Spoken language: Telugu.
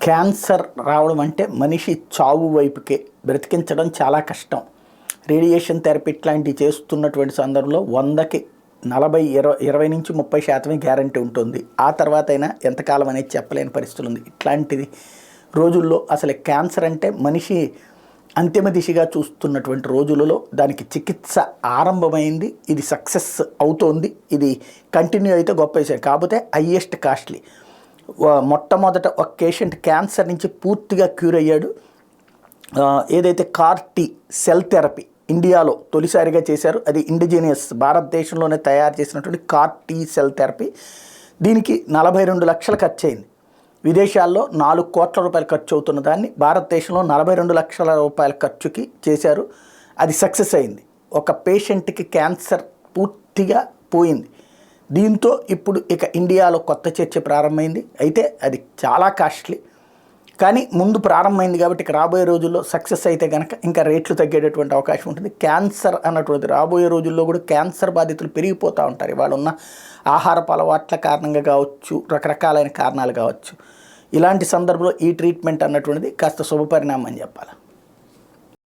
క్యాన్సర్ రావడం అంటే మనిషి చావు వైపుకే, బ్రతికించడం చాలా కష్టం. రేడియేషన్ థెరపీ ఇట్లాంటివి చేస్తున్నటువంటి సందర్భంలో 100కి 40 20 నుంచి 30% గ్యారంటీ ఉంటుంది. ఆ తర్వాత అయినా ఎంతకాలం అనేది చెప్పలేని పరిస్థితులు ఉంది. ఇట్లాంటిది రోజుల్లో అసలు క్యాన్సర్ అంటే మనిషి అంతిమ దిశగా చూస్తున్నటువంటి రోజులలో దానికి చికిత్స ఆరంభమైంది. ఇది సక్సెస్ అవుతోంది. ఇది కంటిన్యూ అయితే గొప్ప విషయం. కాకపోతే హయ్యెస్ట్ కాస్ట్లీ. మొట్టమొదట ఒక పేషెంట్ క్యాన్సర్ నుంచి పూర్తిగా క్యూర్ అయ్యాడు. ఏదైతే CAR-T సెల్ థెరపీ ఇండియాలో తొలిసారిగా చేశారు. అది ఇండిజినియస్ భారతదేశంలోనే తయారు చేసినటువంటి CAR-T సెల్ థెరపీ. దీనికి 42 లక్షలు ఖర్చు అయింది. విదేశాల్లో 4 కోట్ల రూపాయలు ఖర్చు అవుతున్న దాన్ని భారతదేశంలో 42 లక్షల రూపాయల ఖర్చుకి చేశారు. అది సక్సెస్ అయింది. ఒక పేషెంట్కి క్యాన్సర్ పూర్తిగా పోయింది. దీంతో ఇప్పుడు ఇక ఇండియాలో కొత్త చర్చ ప్రారంభమైంది. అయితే అది చాలా కాస్ట్లీ, కానీ ముందు ప్రారంభమైంది కాబట్టి ఇక రాబోయే రోజుల్లో సక్సెస్ అయితే కనుక ఇంకా రేట్లు తగ్గేటటువంటి అవకాశం ఉంటుంది. క్యాన్సర్ అన్నటువంటిది రాబోయే రోజుల్లో కూడా క్యాన్సర్ బాధితులు పెరిగిపోతూ ఉంటారు. ఇవాళ ఉన్న ఆహారపు అలవాట్ల కారణంగా కావచ్చు, రకరకాలైన కారణాలు కావచ్చు. ఇలాంటి సందర్భంలో ఈ ట్రీట్మెంట్ అన్నటువంటిది కాస్త శుభపరిణామం అని చెప్పాలి.